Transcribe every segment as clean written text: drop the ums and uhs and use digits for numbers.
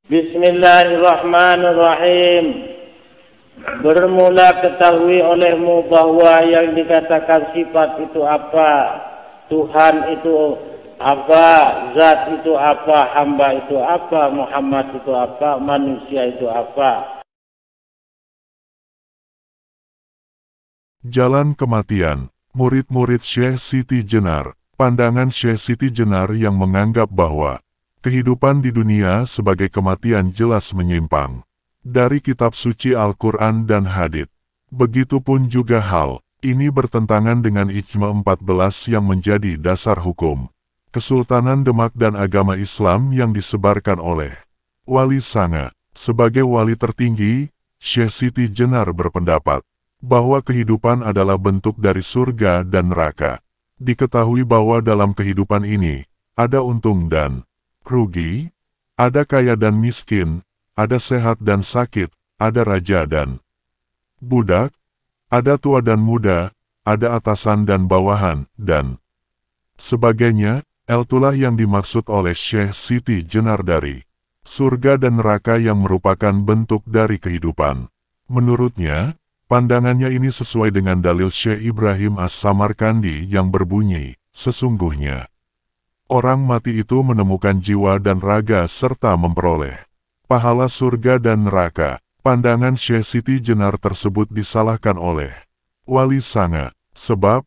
Bismillahirrahmanirrahim. Bermula ketahui olehmu bahwa yang dikatakan sifat itu apa, Tuhan itu apa, zat itu apa, hamba itu apa, Muhammad itu apa, manusia itu apa. Jalan kematian. Murid-murid Syekh Siti Jenar. Pandangan Syekh Siti Jenar yang menganggap bahwa kehidupan di dunia sebagai kematian jelas menyimpang dari kitab suci Al-Quran dan hadits. Begitupun juga hal ini bertentangan dengan Ijma 14 yang menjadi dasar hukum Kesultanan Demak dan agama Islam yang disebarkan oleh Wali Sanga. Sebagai wali tertinggi, Syekh Siti Jenar berpendapat bahwa kehidupan adalah bentuk dari surga dan neraka. Diketahui bahwa dalam kehidupan ini, ada untung dan rugi, ada kaya dan miskin, ada sehat dan sakit, ada raja dan budak, ada tua dan muda, ada atasan dan bawahan, dan sebagainya. Itulah yang dimaksud oleh Syekh Siti Jenar dari surga dan neraka yang merupakan bentuk dari kehidupan. Menurutnya, pandangannya ini sesuai dengan dalil Syekh Ibrahim As-Samarkandi yang berbunyi, sesungguhnya orang mati itu menemukan jiwa dan raga serta memperoleh pahala surga dan neraka. Pandangan Syekh Siti Jenar tersebut disalahkan oleh Wali Sanga, sebab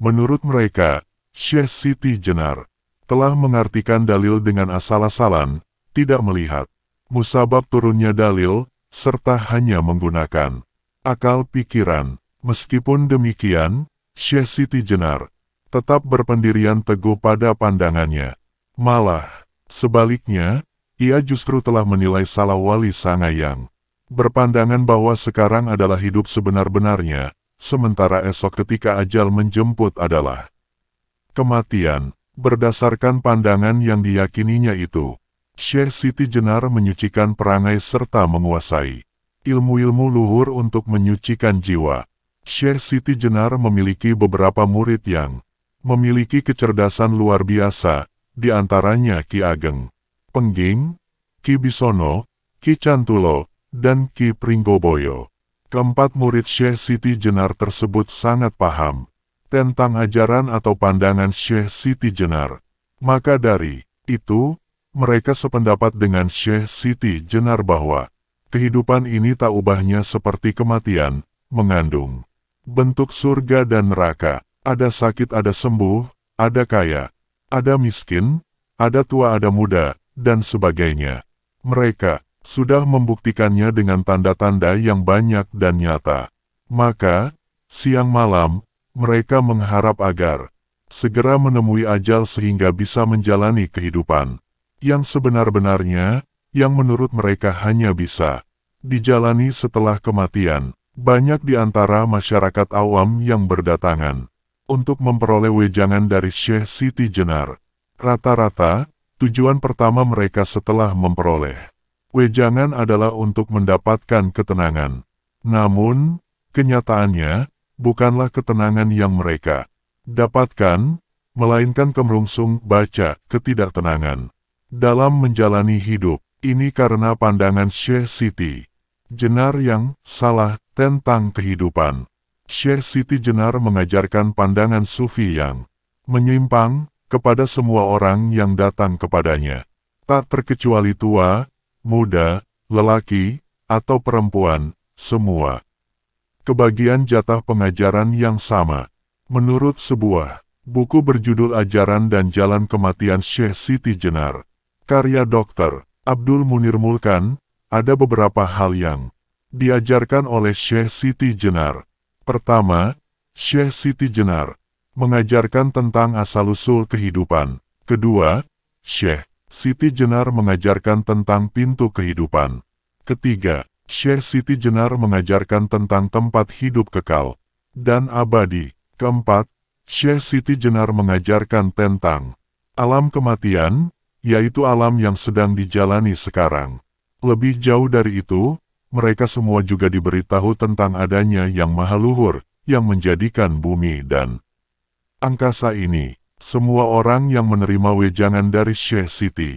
menurut mereka, Syekh Siti Jenar telah mengartikan dalil dengan asal-asalan, tidak melihat musabab turunnya dalil, serta hanya menggunakan akal pikiran. Meskipun demikian, Syekh Siti Jenar tetap berpendirian teguh pada pandangannya. Malah, sebaliknya, ia justru telah menilai salah Wali Sanga yang berpandangan bahwa sekarang adalah hidup sebenar-benarnya, sementara esok ketika ajal menjemput adalah kematian. Berdasarkan pandangan yang diyakininya itu, Syekh Siti Jenar menyucikan perangai serta menguasai ilmu-ilmu luhur untuk menyucikan jiwa. Syekh Siti Jenar memiliki beberapa murid yang memiliki kecerdasan luar biasa, di antaranya Ki Ageng Pengging, Ki Bisono, Ki Cantulo, dan Ki Pringgoboyo. Keempat murid Syekh Siti Jenar tersebut sangat paham tentang ajaran atau pandangan Syekh Siti Jenar. Maka dari itu, mereka sependapat dengan Syekh Siti Jenar bahwa kehidupan ini tak ubahnya seperti kematian, mengandung bentuk surga dan neraka. Ada sakit, ada sembuh, ada kaya, ada miskin, ada tua, ada muda, dan sebagainya. Mereka sudah membuktikannya dengan tanda-tanda yang banyak dan nyata. Maka, siang malam, mereka mengharap agar segera menemui ajal sehingga bisa menjalani kehidupan yang sebenar-benarnya, yang menurut mereka hanya bisa dijalani setelah kematian. Banyak di antara masyarakat awam yang berdatangan untuk memperoleh wejangan dari Syekh Siti Jenar. Rata-rata, tujuan pertama mereka setelah memperoleh wejangan adalah untuk mendapatkan ketenangan. Namun, kenyataannya, bukanlah ketenangan yang mereka dapatkan, melainkan kemerungsung baca ketidaktenangan dalam menjalani hidup. Ini karena pandangan Syekh Siti Jenar yang salah tentang kehidupan. Syekh Siti Jenar mengajarkan pandangan sufi yang menyimpang kepada semua orang yang datang kepadanya, tak terkecuali tua, muda, lelaki, atau perempuan, semua kebagian jatah pengajaran yang sama. Menurut sebuah buku berjudul Ajaran dan Jalan Kematian Syekh Siti Jenar, karya Dr. Abdul Munir Mulkan, ada beberapa hal yang diajarkan oleh Syekh Siti Jenar. Pertama, Syekh Siti Jenar mengajarkan tentang asal-usul kehidupan. Kedua, Syekh Siti Jenar mengajarkan tentang pintu kehidupan. Ketiga, Syekh Siti Jenar mengajarkan tentang tempat hidup kekal dan abadi. Keempat, Syekh Siti Jenar mengajarkan tentang alam kematian, yaitu alam yang sedang dijalani sekarang. Lebih jauh dari itu, mereka semua juga diberitahu tentang adanya yang maha luhur, yang menjadikan bumi dan angkasa ini. Semua orang yang menerima wejangan dari Syekh Siti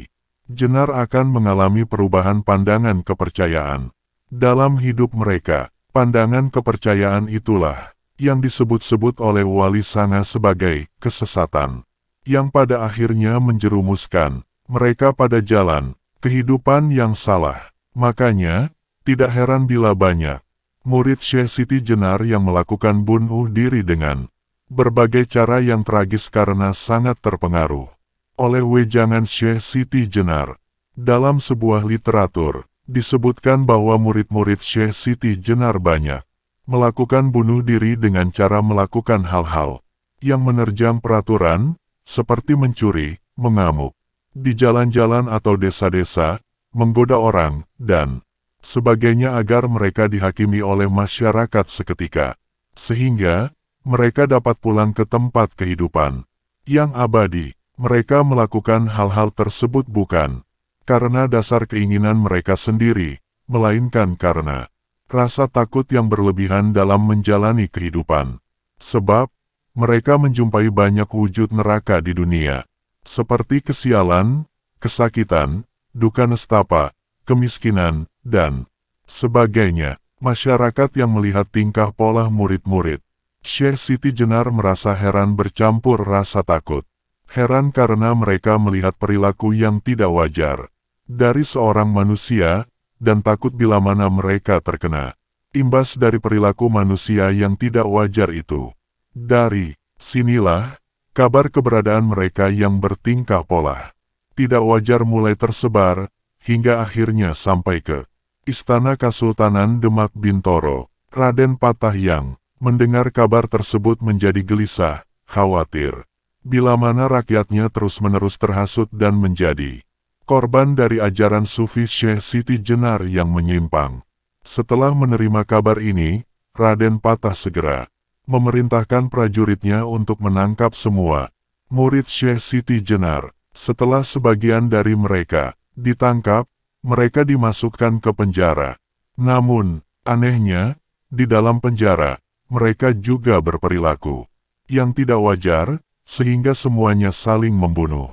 Jenar akan mengalami perubahan pandangan kepercayaan. Dalam hidup mereka, pandangan kepercayaan itulah yang disebut-sebut oleh Wali Sanga sebagai kesesatan, yang pada akhirnya menjerumuskan mereka pada jalan kehidupan yang salah. Makanya, tidak heran bila banyak murid Syekh Siti Jenar yang melakukan bunuh diri dengan berbagai cara yang tragis karena sangat terpengaruh oleh wejangan Syekh Siti Jenar. Dalam sebuah literatur, disebutkan bahwa murid-murid Syekh Siti Jenar banyak melakukan bunuh diri dengan cara melakukan hal-hal yang menerjang peraturan, seperti mencuri, mengamuk di jalan-jalan atau desa-desa, menggoda orang, dan sebagainya agar mereka dihakimi oleh masyarakat seketika, sehingga mereka dapat pulang ke tempat kehidupan yang abadi. Mereka melakukan hal-hal tersebut bukan karena dasar keinginan mereka sendiri, melainkan karena rasa takut yang berlebihan dalam menjalani kehidupan. Sebab, mereka menjumpai banyak wujud neraka di dunia, seperti kesialan, kesakitan, duka nestapa, kemiskinan, dan sebagainya. Masyarakat yang melihat tingkah pola murid-murid Syekh Siti Jenar merasa heran bercampur rasa takut. Heran karena mereka melihat perilaku yang tidak wajar dari seorang manusia, dan takut bila mana mereka terkena imbas dari perilaku manusia yang tidak wajar itu. Dari sinilah, kabar keberadaan mereka yang bertingkah pola tidak wajar mulai tersebar, hingga akhirnya sampai ke Istana Kesultanan Demak Bintoro. Raden Patah yang mendengar kabar tersebut menjadi gelisah, khawatir bila mana rakyatnya terus-menerus terhasut dan menjadi korban dari ajaran Sufi Syekh Siti Jenar yang menyimpang. Setelah menerima kabar ini, Raden Patah segera memerintahkan prajuritnya untuk menangkap semua murid Syekh Siti Jenar. Setelah sebagian dari mereka ditangkap, mereka dimasukkan ke penjara. Namun, anehnya, di dalam penjara, mereka juga berperilaku yang tidak wajar, sehingga semuanya saling membunuh.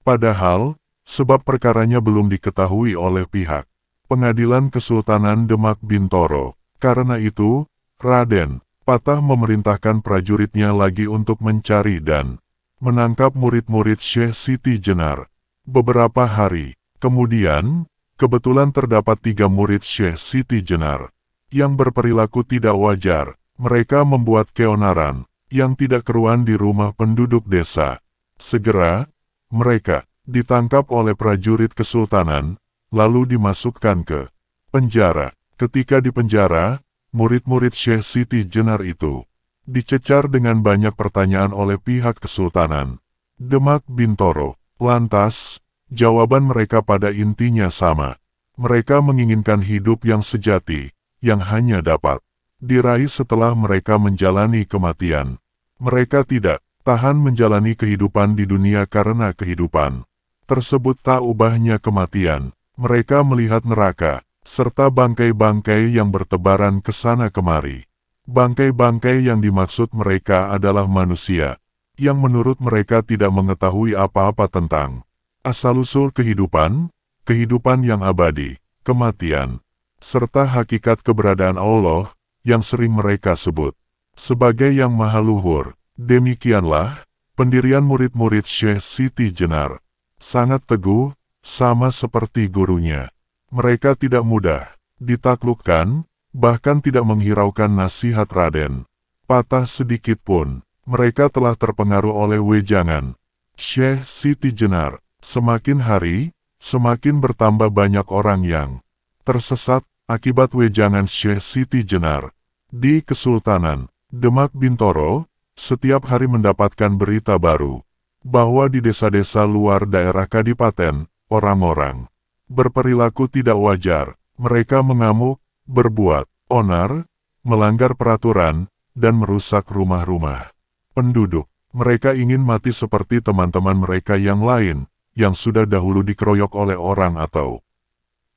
Padahal, sebab perkaranya belum diketahui oleh pihak Pengadilan Kesultanan Demak Bintoro. Karena itu, Raden Patah memerintahkan prajuritnya lagi untuk mencari dan menangkap murid-murid Syekh Siti Jenar. Beberapa hari kemudian, kebetulan terdapat 3 murid Syekh Siti Jenar yang berperilaku tidak wajar. Mereka membuat keonaran yang tidak keruan di rumah penduduk desa. Segera, mereka ditangkap oleh prajurit kesultanan, lalu dimasukkan ke penjara. Ketika di penjara, murid-murid Syekh Siti Jenar itu dicecar dengan banyak pertanyaan oleh pihak kesultanan Demak Bintoro. Lantas, jawaban mereka pada intinya sama. Mereka menginginkan hidup yang sejati, yang hanya dapat diraih setelah mereka menjalani kematian. Mereka tidak tahan menjalani kehidupan di dunia karena kehidupan tersebut tak ubahnya kematian. Mereka melihat neraka, serta bangkai-bangkai yang bertebaran ke sana kemari. Bangkai-bangkai yang dimaksud mereka adalah manusia, yang menurut mereka tidak mengetahui apa-apa tentang asal-usul kehidupan, kehidupan yang abadi, kematian, serta hakikat keberadaan Allah, yang sering mereka sebut sebagai yang maha luhur. Demikianlah pendirian murid-murid Syekh Siti Jenar. Sangat teguh, sama seperti gurunya. Mereka tidak mudah ditaklukkan, bahkan tidak menghiraukan nasihat Raden Patah sedikit pun. Mereka telah terpengaruh oleh wejangan Syekh Siti Jenar. Semakin hari, semakin bertambah banyak orang yang tersesat akibat wejangan Syekh Siti Jenar. Di Kesultanan Demak Bintoro, setiap hari mendapatkan berita baru bahwa di desa-desa luar daerah kadipaten, orang-orang berperilaku tidak wajar. Mereka mengamuk, berbuat onar, melanggar peraturan, dan merusak rumah-rumah penduduk. Mereka ingin mati seperti teman-teman mereka yang lain, yang sudah dahulu dikeroyok oleh orang atau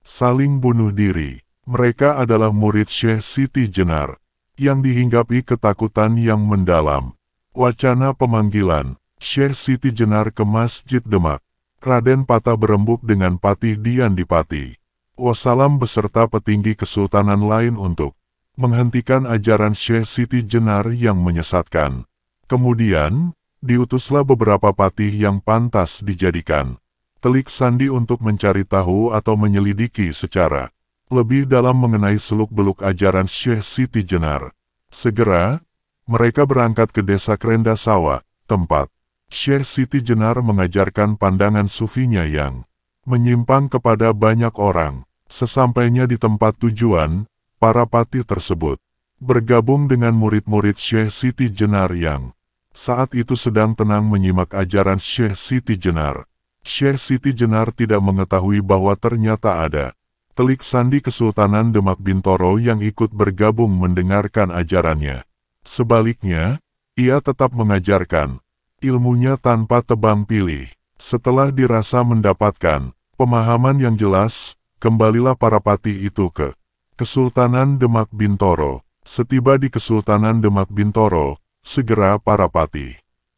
saling bunuh diri. Mereka adalah murid Syekh Siti Jenar, yang dihinggapi ketakutan yang mendalam. Wacana pemanggilan Syekh Siti Jenar ke Masjid Demak Raden Patah berembuk dengan Patih Dian Dipati Wassalam beserta petinggi kesultanan lain untuk menghentikan ajaran Syekh Siti Jenar yang menyesatkan. Kemudian, diutuslah beberapa patih yang pantas dijadikan telik sandi untuk mencari tahu atau menyelidiki secara lebih dalam mengenai seluk-beluk ajaran Syekh Siti Jenar. Segera, mereka berangkat ke desa Krendasawa, tempat Syekh Siti Jenar mengajarkan pandangan sufinya yang menyimpang kepada banyak orang. Sesampainya di tempat tujuan, para patih tersebut bergabung dengan murid-murid Syekh Siti Jenar yang saat itu sedang tenang menyimak ajaran Syekh Siti Jenar. Syekh Siti Jenar tidak mengetahui bahwa ternyata ada telik sandi Kesultanan Demak Bintoro yang ikut bergabung mendengarkan ajarannya. Sebaliknya, ia tetap mengajarkan ilmunya tanpa tebang pilih. Setelah dirasa mendapatkan pemahaman yang jelas, kembalilah para patih itu ke Kesultanan Demak Bintoro. Setiba di Kesultanan Demak Bintoro, segera para patih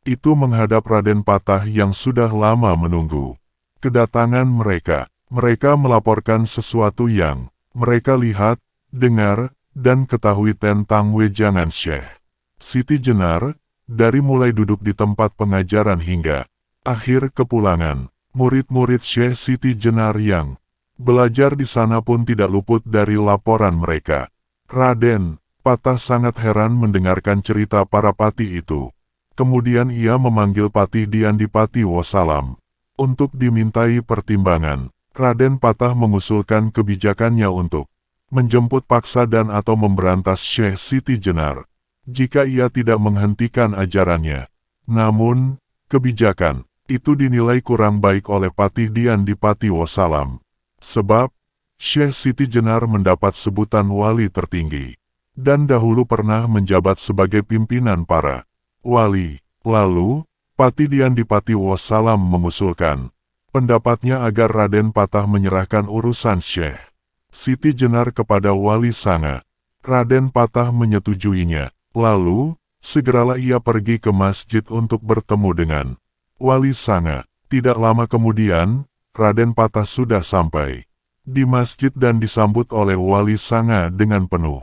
itu menghadap Raden Patah yang sudah lama menunggu kedatangan mereka. Mereka melaporkan sesuatu yang mereka lihat, dengar, dan ketahui tentang wejangan Syekh Siti Jenar, dari mulai duduk di tempat pengajaran hingga akhir kepulangan. Murid-murid Syekh Siti Jenar yang belajar di sana pun tidak luput dari laporan mereka. Raden Patah sangat heran mendengarkan cerita para patih itu. Kemudian ia memanggil Patih Dian Dipati Wassalam untuk dimintai pertimbangan. Raden Patah mengusulkan kebijakannya untuk menjemput paksa dan atau memberantas Syekh Siti Jenar jika ia tidak menghentikan ajarannya. Namun, kebijakan itu dinilai kurang baik oleh Patih Dian Dipati Wassalam. Sebab, Syekh Siti Jenar mendapat sebutan wali tertinggi, dan dahulu pernah menjabat sebagai pimpinan para wali. Lalu, Patih Dian Dipati Wassalam mengusulkan pendapatnya agar Raden Patah menyerahkan urusan Syekh Siti Jenar kepada Wali Sanga. Raden Patah menyetujuinya. Lalu, segeralah ia pergi ke masjid untuk bertemu dengan Wali Sanga. Tidak lama kemudian, Raden Patah sudah sampai di masjid dan disambut oleh Wali Sanga dengan penuh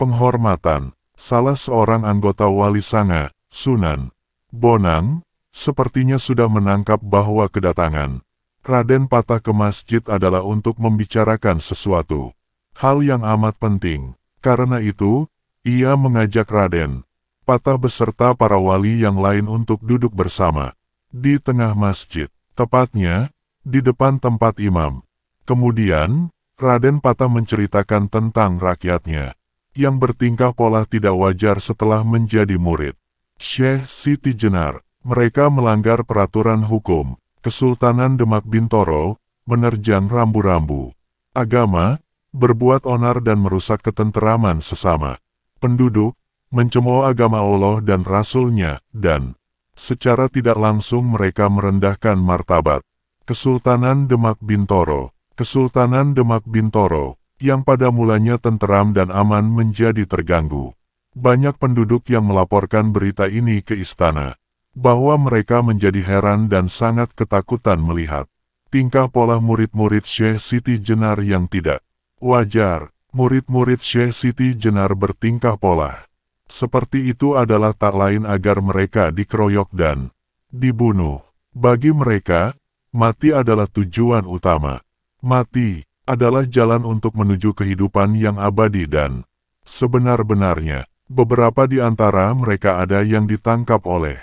penghormatan. Salah seorang anggota Wali Sanga, Sunan Bonang, sepertinya sudah menangkap bahwa kedatangan Raden Patah ke masjid adalah untuk membicarakan sesuatu hal yang amat penting. Karena itu, ia mengajak Raden Patah beserta para wali yang lain untuk duduk bersama di tengah masjid, tepatnya di depan tempat imam. Kemudian, Raden Patah menceritakan tentang rakyatnya yang bertingkah pola tidak wajar setelah menjadi murid Syekh Siti Jenar. Mereka melanggar peraturan hukum Kesultanan Demak Bintoro, menerjang rambu-rambu agama, berbuat onar dan merusak ketenteraman sesama penduduk, mencemooh agama Allah dan Rasul-Nya, dan secara tidak langsung mereka merendahkan martabat Kesultanan Demak Bintoro. Kesultanan Demak Bintoro, yang pada mulanya tenteram dan aman menjadi terganggu. Banyak penduduk yang melaporkan berita ini ke istana, bahwa mereka menjadi heran dan sangat ketakutan melihat tingkah pola murid-murid Syekh Siti Jenar yang tidak wajar. Murid-murid Syekh Siti Jenar bertingkah pola seperti itu adalah tak lain agar mereka dikeroyok dan dibunuh. Bagi mereka, mati adalah tujuan utama. Mati adalah jalan untuk menuju kehidupan yang abadi dan sebenar-benarnya. Beberapa di antara mereka ada yang ditangkap oleh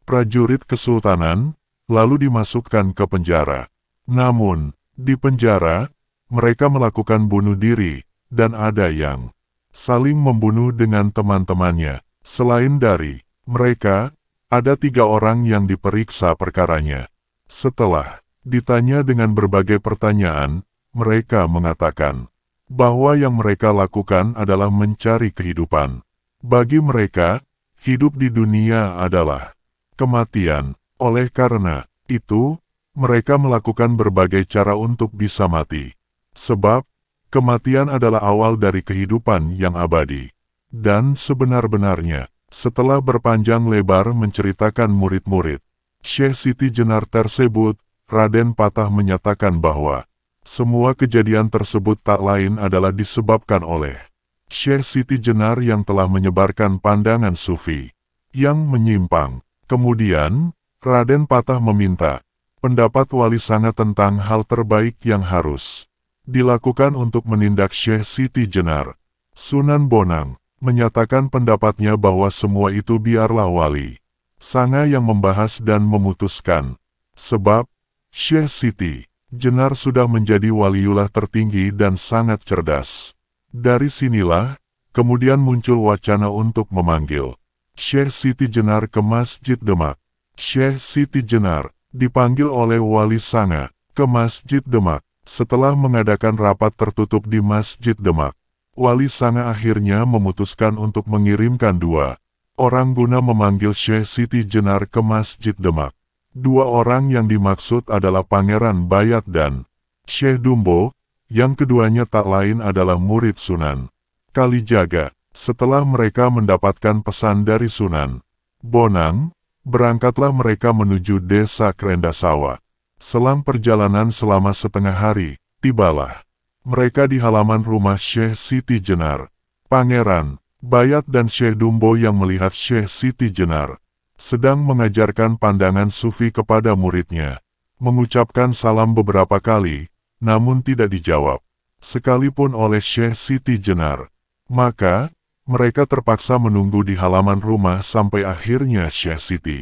prajurit kesultanan, lalu dimasukkan ke penjara. Namun, di penjara, mereka melakukan bunuh diri, dan ada yang saling membunuh dengan teman-temannya. Selain dari mereka, ada 3 orang yang diperiksa perkaranya. Setelah ditanya dengan berbagai pertanyaan, mereka mengatakan bahwa yang mereka lakukan adalah mencari kehidupan. Bagi mereka, hidup di dunia adalah kematian. Oleh karena itu, mereka melakukan berbagai cara untuk bisa mati. Sebab, kematian adalah awal dari kehidupan yang abadi. Dan sebenar-benarnya, setelah berpanjang lebar menceritakan murid-murid Syekh Siti Jenar tersebut, Raden Patah menyatakan bahwa semua kejadian tersebut tak lain adalah disebabkan oleh Syekh Siti Jenar yang telah menyebarkan pandangan sufi yang menyimpang. Kemudian, Raden Patah meminta pendapat Wali Sanga tentang hal terbaik yang harus dilakukan untuk menindak Syekh Siti Jenar. Sunan Bonang menyatakan pendapatnya bahwa semua itu biarlah Wali Sanga yang membahas dan memutuskan. Sebab, Syekh Siti Jenar sudah menjadi waliullah tertinggi dan sangat cerdas. Dari sinilah, kemudian muncul wacana untuk memanggil Syekh Siti Jenar ke Masjid Demak. Syekh Siti Jenar dipanggil oleh Wali Sanga ke Masjid Demak. Setelah mengadakan rapat tertutup di Masjid Demak, Wali Sanga akhirnya memutuskan untuk mengirimkan 2 orang guna memanggil Syekh Siti Jenar ke Masjid Demak. 2 orang yang dimaksud adalah Pangeran Bayat dan Syekh Dumbo, yang keduanya tak lain adalah murid Sunan Kalijaga. Setelah mereka mendapatkan pesan dari Sunan Bonang, berangkatlah mereka menuju desa Krendasawa. Selang perjalanan selama setengah hari, tibalah mereka di halaman rumah Syekh Siti Jenar. Pangeran Bayat dan Syekh Dumbo yang melihat Syekh Siti Jenar sedang mengajarkan pandangan sufi kepada muridnya, mengucapkan salam beberapa kali, namun tidak dijawab sekalipun oleh Syekh Siti Jenar. Maka, mereka terpaksa menunggu di halaman rumah sampai akhirnya Syekh Siti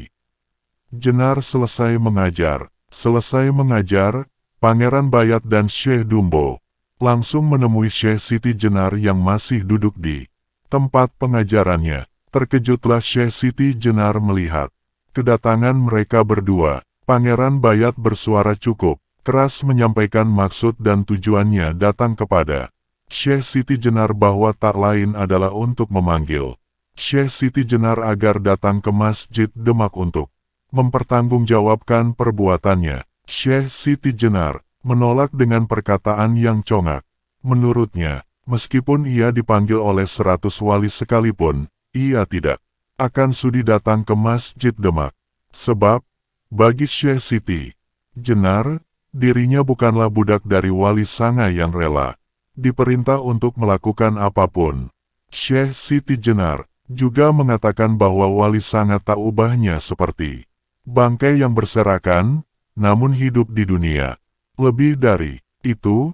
Jenar selesai mengajar. Selesai mengajar, Pangeran Bayat dan Syekh Dumbo langsung menemui Syekh Siti Jenar yang masih duduk di tempat pengajarannya. Terkejutlah Syekh Siti Jenar melihat kedatangan mereka berdua. Pangeran Bayat bersuara cukup keras menyampaikan maksud dan tujuannya datang kepada Syekh Siti Jenar bahwa tak lain adalah untuk memanggil Syekh Siti Jenar agar datang ke Masjid Demak untuk mempertanggungjawabkan perbuatannya. Syekh Siti Jenar menolak dengan perkataan yang congak. Menurutnya, meskipun ia dipanggil oleh 100 wali sekalipun, ia tidak akan sudi datang ke Masjid Demak. Sebab, bagi Syekh Siti Jenar, dirinya bukanlah budak dari Wali Sanga yang rela diperintah untuk melakukan apapun. Syekh Siti Jenar juga mengatakan bahwa Wali Sanga tak ubahnya seperti bangkai yang berserakan, namun hidup di dunia. Lebih dari itu,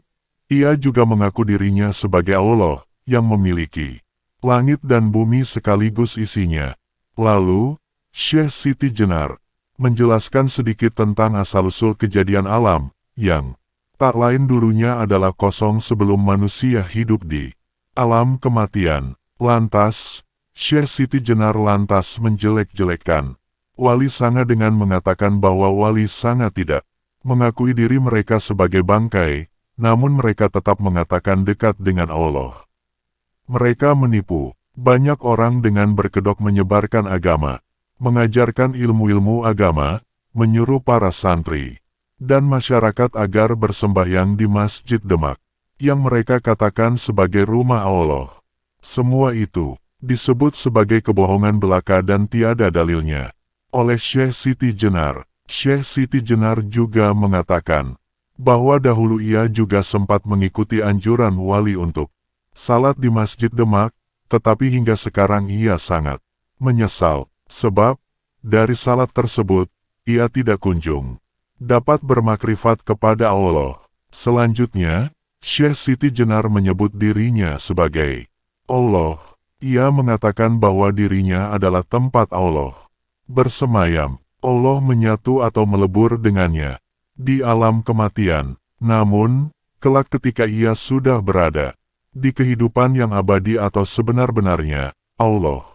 ia juga mengaku dirinya sebagai Allah yang memiliki langit dan bumi sekaligus isinya. Lalu, Syekh Siti Jenar menjelaskan sedikit tentang asal-usul kejadian alam, yang tak lain dulunya adalah kosong sebelum manusia hidup di alam kematian. Lantas, Syekh Siti Jenar menjelek-jelekkan Wali Sanga dengan mengatakan bahwa Wali Sanga tidak mengakui diri mereka sebagai bangkai, namun mereka tetap mengatakan dekat dengan Allah. Mereka menipu banyak orang dengan berkedok menyebarkan agama, mengajarkan ilmu-ilmu agama, menyuruh para santri dan masyarakat agar bersembahyang di Masjid Demak, yang mereka katakan sebagai rumah Allah. Semua itu disebut sebagai kebohongan belaka dan tiada dalilnya oleh Syekh Siti Jenar. Syekh Siti Jenar juga mengatakan bahwa dahulu ia juga sempat mengikuti anjuran wali untuk salat di Masjid Demak, tetapi hingga sekarang ia sangat menyesal, sebab dari salat tersebut, ia tidak kunjung dapat bermakrifat kepada Allah. Selanjutnya, Syekh Siti Jenar menyebut dirinya sebagai Allah. Ia mengatakan bahwa dirinya adalah tempat Allah bersemayam. Allah menyatu atau melebur dengannya di alam kematian. Namun, kelak ketika ia sudah berada di kehidupan yang abadi atau sebenar-benarnya, Allah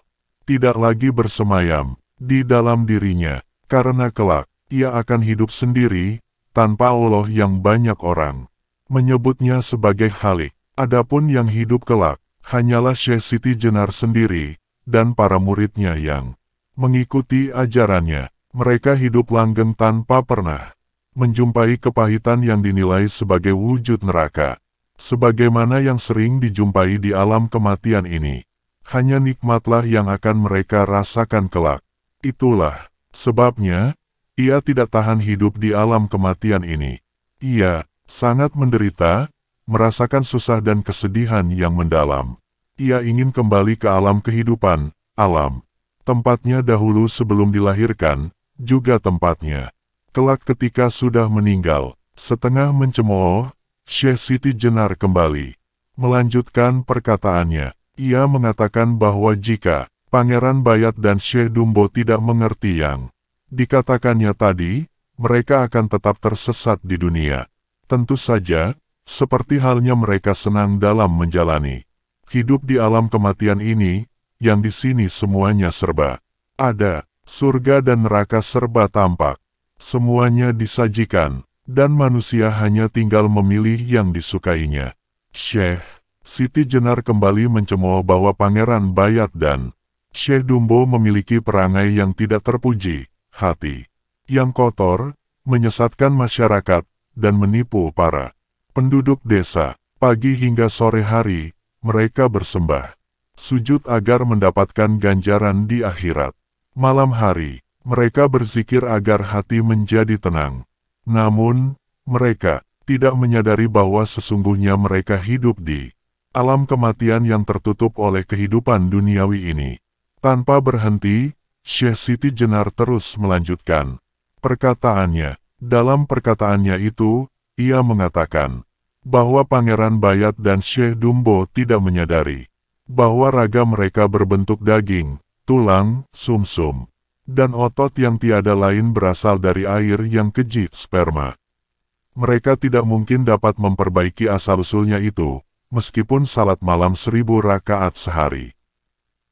tidak lagi bersemayam di dalam dirinya, karena kelak ia akan hidup sendiri, tanpa Allah yang banyak orang menyebutnya sebagai Khalik. Adapun yang hidup kelak, hanyalah Syekh Siti Jenar sendiri, dan para muridnya yang mengikuti ajarannya. Mereka hidup langgeng tanpa pernah menjumpai kepahitan yang dinilai sebagai wujud neraka, sebagaimana yang sering dijumpai di alam kematian ini. Hanya nikmatlah yang akan mereka rasakan kelak. Itulah sebabnya, Ia tidak tahan hidup di alam kematian ini. Ia sangat menderita, merasakan susah dan kesedihan yang mendalam. Ia ingin kembali ke alam kehidupan, alam tempatnya dahulu sebelum dilahirkan, juga tempatnya kelak ketika sudah meninggal. Setengah mencemooh, Syekh Siti Jenar kembali melanjutkan perkataannya. Ia mengatakan bahwa jika Pangeran Bayat dan Syekh Dumbo tidak mengerti yang dikatakannya tadi, mereka akan tetap tersesat di dunia. Tentu saja, seperti halnya mereka senang dalam menjalani hidup di alam kematian ini, yang di sini semuanya serba ada, surga dan neraka serba tampak. Semuanya disajikan, dan manusia hanya tinggal memilih yang disukainya. Syekh Siti Jenar kembali mencemooh bahwa Pangeran Bayat dan Syekh Dumbo memiliki perangai yang tidak terpuji, hati yang kotor, menyesatkan masyarakat, dan menipu para penduduk desa. Pagi hingga sore hari, mereka bersembah sujud agar mendapatkan ganjaran di akhirat. Malam hari, mereka berzikir agar hati menjadi tenang. Namun, mereka tidak menyadari bahwa sesungguhnya mereka hidup di alam kematian yang tertutup oleh kehidupan duniawi ini. Tanpa berhenti, Syekh Siti Jenar terus melanjutkan perkataannya. Dalam perkataannya itu, ia mengatakan bahwa Pangeran Bayat dan Syekh Dumbo tidak menyadari bahwa raga mereka berbentuk daging, tulang, sumsum, dan otot yang tiada lain berasal dari air yang keji, sperma. Mereka tidak mungkin dapat memperbaiki asal-usulnya itu, meskipun salat malam 1000 rakaat sehari.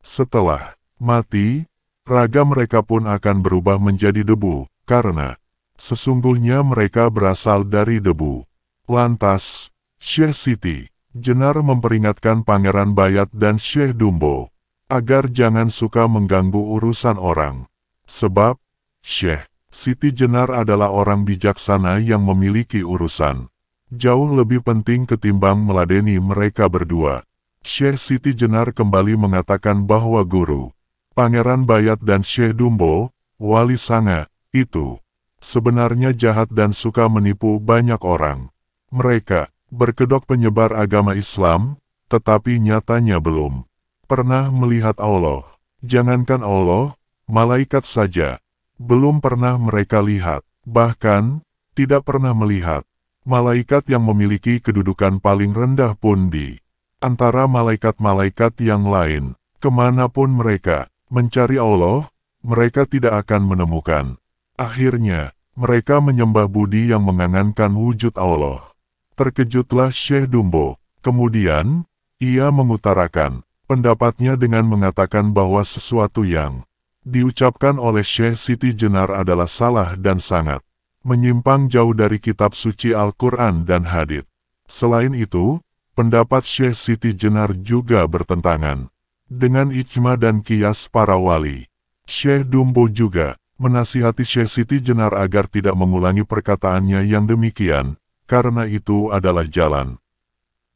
Setelah mati, raga mereka pun akan berubah menjadi debu, karena sesungguhnya mereka berasal dari debu. Lantas, Syekh Siti Jenar memperingatkan Pangeran Bayat dan Syekh Dumbo agar jangan suka mengganggu urusan orang. Sebab, Syekh Siti Jenar adalah orang bijaksana yang memiliki urusan jauh lebih penting ketimbang meladeni mereka berdua. Syekh Siti Jenar kembali mengatakan bahwa guru Pangeran Bayat dan Syekh Dumbo, Wali Sanga, itu sebenarnya jahat dan suka menipu banyak orang. Mereka berkedok penyebar agama Islam, tetapi nyatanya belum pernah melihat Allah. Jangankan Allah, malaikat saja belum pernah mereka lihat, bahkan tidak pernah melihat malaikat yang memiliki kedudukan paling rendah pun di antara malaikat-malaikat yang lain. Kemanapun mereka mencari Allah, mereka tidak akan menemukan. Akhirnya, mereka menyembah budi yang mengangankan wujud Allah. Terkejutlah Syekh Dumbo. Kemudian, ia mengutarakan pendapatnya dengan mengatakan bahwa sesuatu yang diucapkan oleh Syekh Siti Jenar adalah salah dan sangat menyimpang jauh dari kitab suci Al-Quran dan hadits. Selain itu, pendapat Syekh Siti Jenar juga bertentangan dengan ijma dan qiyas para wali. Syekh Dumbo juga menasihati Syekh Siti Jenar agar tidak mengulangi perkataannya yang demikian, karena itu adalah jalan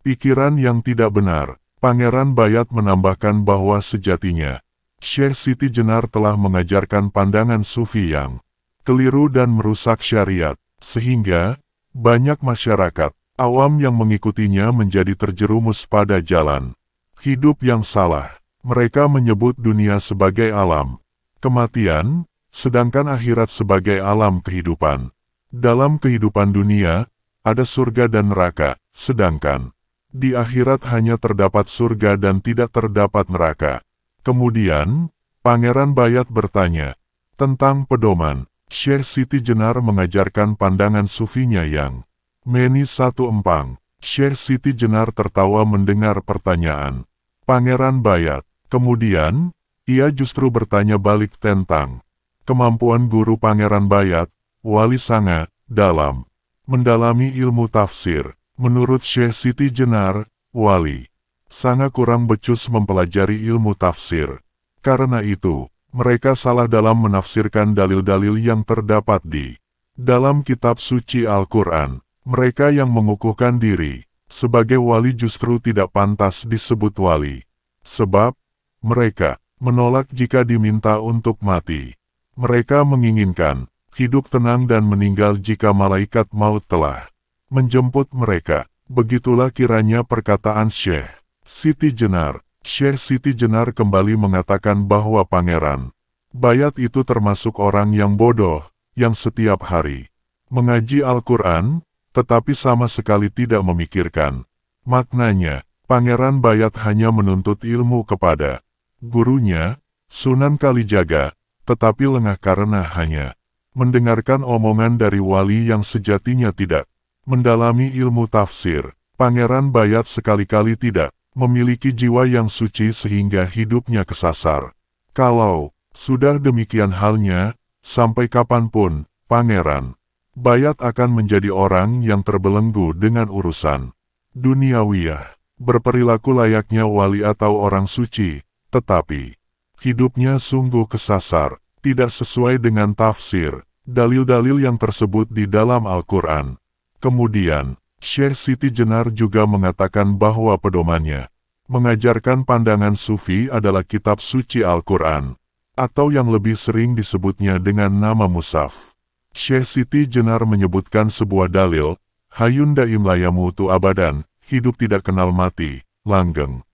pikiran yang tidak benar. Pangeran Bayat menambahkan bahwa sejatinya Syekh Siti Jenar telah mengajarkan pandangan sufi yang keliru dan merusak syariat, sehingga banyak masyarakat awam yang mengikutinya menjadi terjerumus pada jalan hidup yang salah. Mereka menyebut dunia sebagai alam kematian, sedangkan akhirat sebagai alam kehidupan. Dalam kehidupan dunia, ada surga dan neraka, sedangkan di akhirat hanya terdapat surga dan tidak terdapat neraka. Kemudian, Pangeran Bayat bertanya tentang pedoman. Syekh Siti Jenar mengajarkan pandangan sufinya yang meni satu empang. Syekh Siti Jenar tertawa mendengar pertanyaan Pangeran Bayat. Kemudian, ia justru bertanya balik tentang kemampuan guru Pangeran Bayat, Wali Sanga, dalam mendalami ilmu tafsir. Menurut Syekh Siti Jenar, Wali Sanga kurang becus mempelajari ilmu tafsir. Karena itu, mereka salah dalam menafsirkan dalil-dalil yang terdapat di dalam kitab suci Al-Quran. Mereka yang mengukuhkan diri sebagai wali justru tidak pantas disebut wali. Sebab, mereka menolak jika diminta untuk mati. Mereka menginginkan hidup tenang dan meninggal jika malaikat maut telah menjemput mereka. Begitulah kiranya perkataan Syekh Siti Jenar. Syekh Siti Jenar kembali mengatakan bahwa Pangeran Bayat itu termasuk orang yang bodoh, yang setiap hari mengaji Al-Quran, tetapi sama sekali tidak memikirkan maknanya. Pangeran Bayat hanya menuntut ilmu kepada gurunya, Sunan Kalijaga, tetapi lengah karena hanya mendengarkan omongan dari wali yang sejatinya tidak mendalami ilmu tafsir. Pangeran Bayat sekali-kali tidak memiliki jiwa yang suci sehingga hidupnya kesasar. Kalau sudah demikian halnya, sampai kapanpun, Pangeran Bayat akan menjadi orang yang terbelenggu dengan urusan duniawiyah, berperilaku layaknya wali atau orang suci, tetapi hidupnya sungguh kesasar, tidak sesuai dengan tafsir, dalil-dalil yang tersebut di dalam Al-Quran. Kemudian, Syekh Siti Jenar juga mengatakan bahwa pedomannya mengajarkan pandangan sufi adalah kitab suci Al-Quran, atau yang lebih sering disebutnya dengan nama Mushaf. Syekh Siti Jenar menyebutkan sebuah dalil, Hayun daim layamutu abadan, hidup tidak kenal mati, langgeng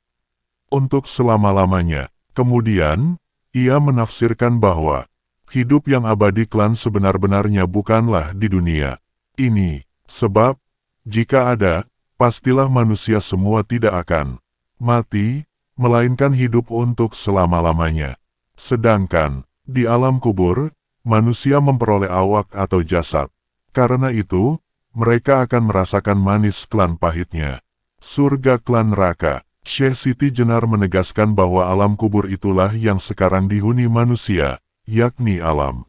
untuk selama-lamanya. Kemudian, ia menafsirkan bahwa hidup yang abadi klan sebenar-benarnya bukanlah di dunia ini. Sebab, jika ada, pastilah manusia semua tidak akan mati, melainkan hidup untuk selama-lamanya. Sedangkan, di alam kubur, manusia memperoleh awak atau jasad. Karena itu, mereka akan merasakan manis klan pahitnya surga klan neraka. Syekh Siti Jenar menegaskan bahwa alam kubur itulah yang sekarang dihuni manusia, yakni alam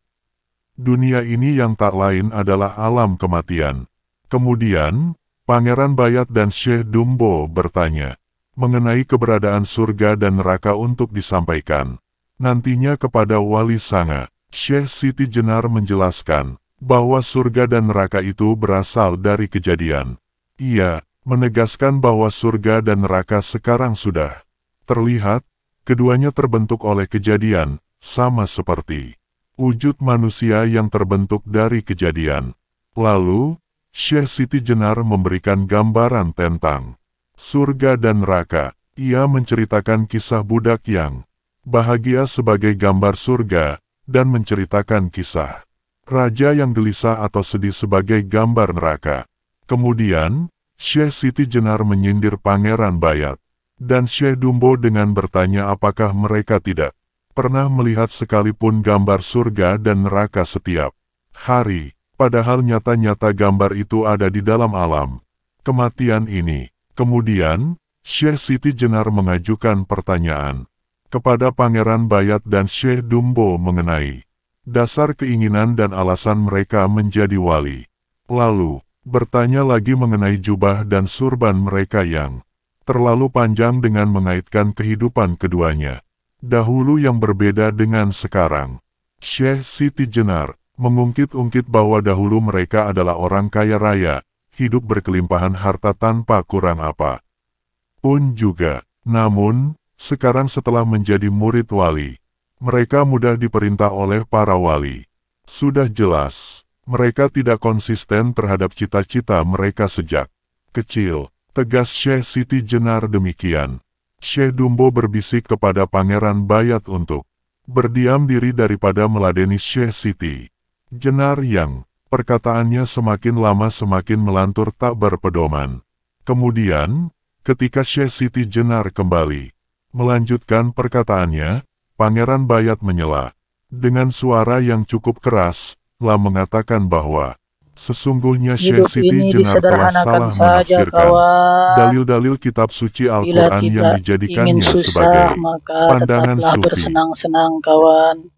dunia ini yang tak lain adalah alam kematian. Kemudian, Pangeran Bayat dan Syekh Dumbo bertanya mengenai keberadaan surga dan neraka untuk disampaikan nantinya kepada Wali Sanga. Syekh Siti Jenar menjelaskan bahwa surga dan neraka itu berasal dari kejadian. Ia menegaskan bahwa surga dan neraka sekarang sudah terlihat, keduanya terbentuk oleh kejadian, sama seperti wujud manusia yang terbentuk dari kejadian. Lalu, Syekh Siti Jenar memberikan gambaran tentang surga dan neraka. Ia menceritakan kisah budak yang bahagia sebagai gambar surga, dan menceritakan kisah raja yang gelisah atau sedih sebagai gambar neraka. Kemudian, Syekh Siti Jenar menyindir Pangeran Bayat dan Syekh Dumbo dengan bertanya apakah mereka tidak pernah melihat sekalipun gambar surga dan neraka setiap hari. Padahal nyata-nyata gambar itu ada di dalam alam kematian ini. Kemudian, Syekh Siti Jenar mengajukan pertanyaan kepada Pangeran Bayat dan Syekh Dumbo mengenai dasar keinginan dan alasan mereka menjadi wali. Lalu, bertanya lagi mengenai jubah dan surban mereka yang terlalu panjang dengan mengaitkan kehidupan keduanya dahulu yang berbeda dengan sekarang. Syekh Siti Jenar mengungkit-ungkit bahwa dahulu mereka adalah orang kaya raya, hidup berkelimpahan harta tanpa kurang apa pun juga. Namun, sekarang setelah menjadi murid wali, mereka mudah diperintah oleh para wali. Sudah jelas, mereka tidak konsisten terhadap cita-cita mereka sejak kecil. Tegas Syekh Siti Jenar demikian. Syekh Dumbo berbisik kepada Pangeran Bayat untuk berdiam diri daripada meladeni Syekh Siti Jenar yang perkataannya semakin lama semakin melantur tak berpedoman. Kemudian, ketika Syekh Siti Jenar kembali melanjutkan perkataannya, Pangeran Bayat menyela dengan suara yang cukup keras, lah mengatakan bahwa sesungguhnya Syekh Siti Jenar telah salah menafsirkan dalil-dalil kitab suci Al-Quran yang dijadikannya sebagai pandangan sufi. Bersenang-senang kawan.